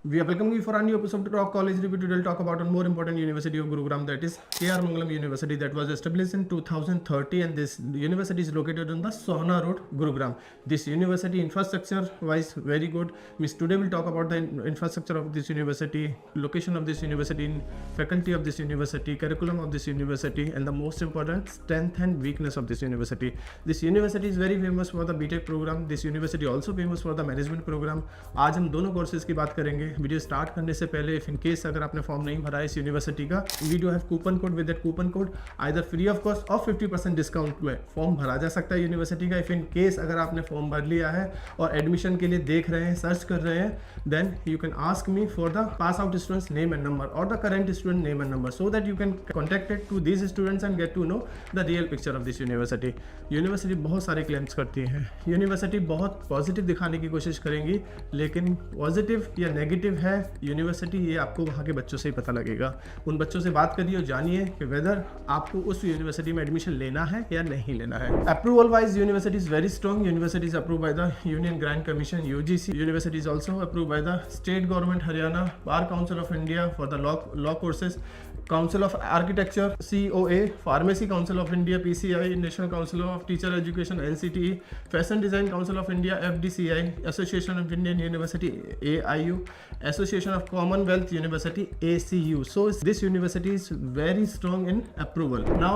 We are welcoming you for a new episode of Talk College Review. Today we'll talk about one more important university of Gurugram, that is K.R. Mangalam University, that was established in 2030, and this university is located on the Sohna Road, Gurugram. This university infrastructure wise very good. Means today we'll talk about the infrastructure of this university, location of this university, faculty of this university, curriculum of this university, and the most important, strength and weakness of this university. This university is very famous for the BTech program. This university also famous for the management program. आज हम दोनों courses की बात करेंगे. Video start करने से पहले if in case अगर आपने फॉर्म नहीं भरा है इस यूनिवर्सिटी का, we do have coupon code. With that coupon code either free of cost और 50% डिस्काउंट में फॉर्म भरा जा सकता है यूनिवर्सिटी का. इफ इन केस अगर आपने फॉर्म भर लिया है और एडमिशन के लिए देख रहे हैं, सर्च कर रहे हैं, then you can ask me for the pass out students name and number or the current student name and number, so that you can contacted to these students and get to know the real picture of this university. University बहुत सारे claims करती है. University बहुत positive दिखाने की कोशिश करेंगी, लेकिन पॉजिटिव या नेगेटिव है यूनिवर्सिटी ये आपको वहाँ के बच्चों से ही पता लगेगा. उन बच्चों से बात करिए और जानिए कि वेदर आपको उस यूनिवर्सिटी में एडमिशन लेना है या नहीं लेना है. Approval wise university is very strong. University is approve by the union grant commission UGC. University is also approve by the state government Haryana, bar council of India for the law courses, Council of Architecture COA, Pharmacy Council of India PCI, National Council of Teacher Education NCTE, Fashion Design Council of India FDCI, Association of Indian University AIU, Association of Commonwealth University ACU. So this university is very strong in approval. Now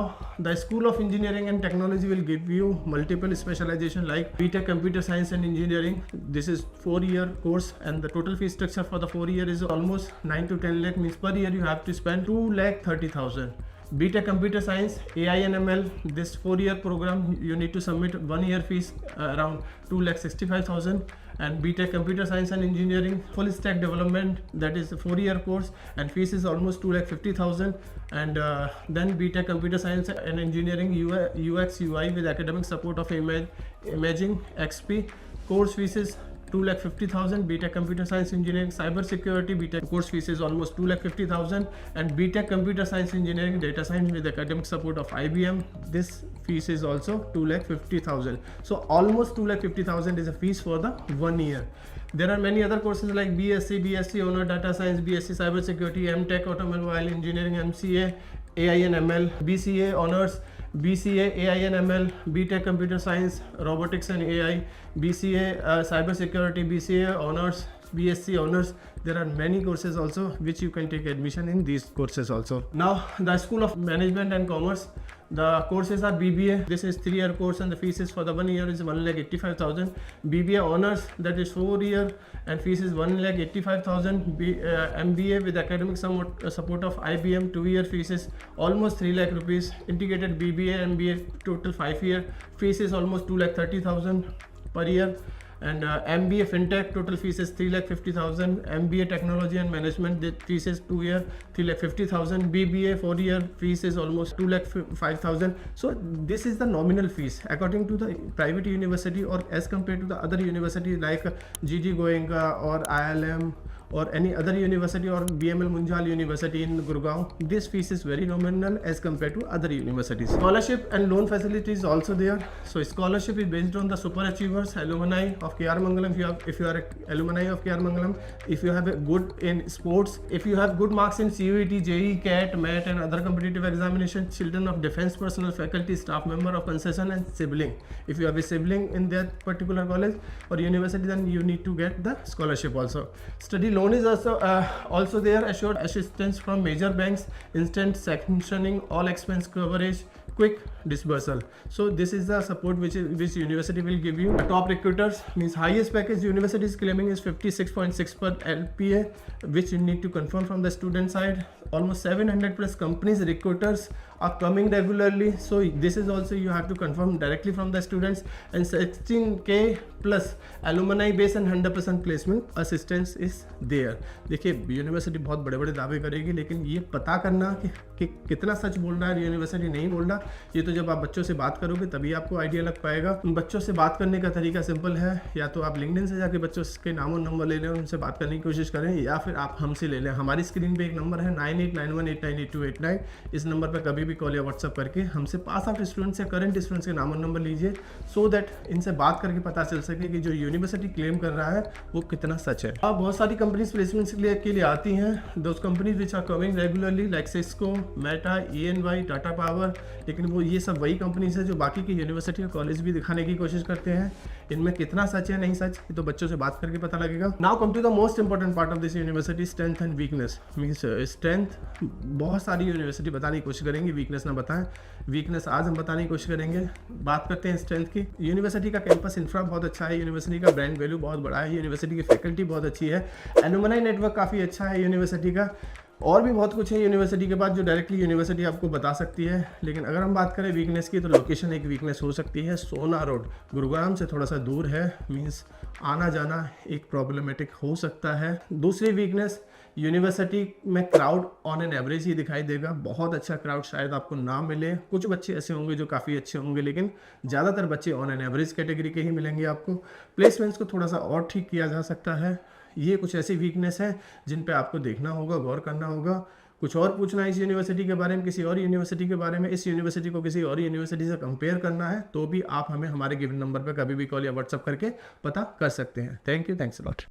the School of Engineering and Technology will give you multiple specialization like BTech Computer Science and Engineering. This is 4-year course and the total fee structure for the 4 year is almost 9 to 10 lakh. Means per year you have to spend 2,30,000. BTech Computer Science, AI and ML, this 4-year program you need to submit 1 year fees around 2,65,000. And BTech Computer Science and Engineering, full stack development, that is a 4-year course and fees is almost 2,50,000. And then BTech Computer Science and Engineering UX UI with academic support of Imaging XP, course fees is 2,50,000. BTech Computer Science Engineering Cyber Security, BTech course fees is almost 2,50,000. And BTech Computer Science Engineering Data Science with academic support of IBM, this fees is also 2,50,000. So almost 2,50,000 is a fees for the 1 year. There are many other courses like BSc Honor Data Science, BSc Cyber Security, MTech Automobile Engineering, MCA AI and ML, BCA Honors, BCA AI and ML, BTech Computer Science, Robotics and AI, BCA Cyber Security, BCA Honors, BSc Honors. There are many courses also which you can take admission in these courses also. Now the School of Management and Commerce, the courses are BBA. This is 3-year course and the fees is for the 1 year is 1,85,000. BBA Honors, that is 4 year and fees is 1,85,000. MBA with academic support of IBM, 2 year fees is almost 3 lakh rupees. Integrated BBA MBA total 5 year fees is almost 2,30,000 per year. And MBA FinTech total fees is 3,50,000. MBA Technology and Management, the fees is 2 year 3,50,000. BBA 4 year fees is almost 2,05,000. So this is the nominal fees according to the private university or as compared to the other university like GG Goenka or ILM or any other university or BML Munjal University in Gurgaon. This fees is very nominal as compared to other universities. Scholarship and loan facilities also there. So scholarship is based on the super achievers, alumni of K.R. Mangalam. If you are a alumni of K.R. Mangalam, if you have a good in sports, if you have good marks in CUET, JEE, CAT, MAT and other competitive examinations, children of defense personnel, faculty, staff member of concession and sibling. If you have a sibling in that particular college or university, then you need to get the scholarship also. Study loan is also there. Assured assistance from major banks, instant sanctioning, all expense coverage, quick disbursal. So this is the support which university will give you. Top recruiters means highest package university is claiming is 56.6 per LPA, which you need to confirm from the student side. Almost 700 plus companies recruiters are coming regularly, so this is also you have to confirm directly from the students. And 16K plus alumni base and 100% placement assistance is there. देखिए university बहुत बड़े बड़े दावे करेगी, लेकिन ये पता करना कि कितना सच बोल रहा है यूनिवर्सिटी नहीं बोल रहा, ये तो जब आप बच्चों से बात करोगे तभी आपको आइडिया लग पाएगा. उन बच्चों से बात करने का तरीका सिंपल है, या तो आप लिंक्डइन से जाके बच्चों के नाम और नंबर ले लें, उनसे बात करने की कोशिश करें, या फिर आप हमसे ले लें. हमारी स्क्रीन पे एक नंबर है 9891898289. इस नंबर पर कभी भी कॉल या व्हाट्सअप करके हमसे पास आउट स्टूडेंट्स या करंट स्टूडेंट्स के नाम और नंबर लीजिए, सो दैट इनसे बात करके पता चल सके कि जो यूनिवर्सिटी क्लेम कर रहा है वो कितना सच है। अब बहुत सारी कंपनीज प्लेसमेंट्स के लिए आती हैं, those companies which are coming regularly like Cisco, Meta, ENY, Tata power, लेकिन वो ये सब वही कंपनीज है जो बाकी की यूनिवर्सिटी और कॉलेज भी दिखाने की कोशिश करते हैं। इनमें कितना सच है नहीं सच ये तो बच्चों से बात करके पता लगेगा। Now come to the most important part of this university, strength and weakness. Means strength बहुत सारी यूनिवर्सिटी बताने की कोशिश करेंगी, वीकनेस ना बताएं। वीकनेस आज हम बताने की कोशिश करेंगे। बात करते हैं स्ट्रेंथ की। यूनिवर्सिटी का कैंपस इंफ्रा बहुत अच्छा है, यूनिवर्सिटी का ब्रांड वैल्यू बहुत बड़ा है, यूनिवर्सिटी की फैकल्टी बहुत अच्छी है, एलुमनाई नेटवर्क काफ़ी अच्छा है यूनिवर्सिटी का, और भी बहुत कुछ है यूनिवर्सिटी के बाद जो डायरेक्टली यूनिवर्सिटी आपको बता सकती है। लेकिन अगर हम बात करें वीकनेस की तो लोकेशन एक वीकनेस हो सकती है। सोना रोड गुरुग्राम से थोड़ा सा दूर है, मींस आना जाना एक प्रॉब्लमेटिक हो सकता है। दूसरी वीकनेस, यूनिवर्सिटी में क्राउड ऑन एन एवरेज ही दिखाई देगा, बहुत अच्छा क्राउड शायद आपको ना मिले। कुछ बच्चे ऐसे होंगे जो काफ़ी अच्छे होंगे, लेकिन ज़्यादातर बच्चे ऑन एन एवरेज कैटेगरी के ही मिलेंगे आपको। प्लेसमेंट्स को थोड़ा सा और ठीक किया जा सकता है। ये कुछ ऐसी वीकनेस है जिन पे आपको देखना होगा, गौर करना होगा। कुछ और पूछना है इस यूनिवर्सिटी के बारे में, किसी और यूनिवर्सिटी के बारे में, इस यूनिवर्सिटी को किसी और यूनिवर्सिटी से कंपेयर करना है, तो भी आप हमें हमारे गिवन नंबर पर कभी भी कॉल या व्हाट्सअप करके पता कर सकते हैं। Thank you, thanks a lot.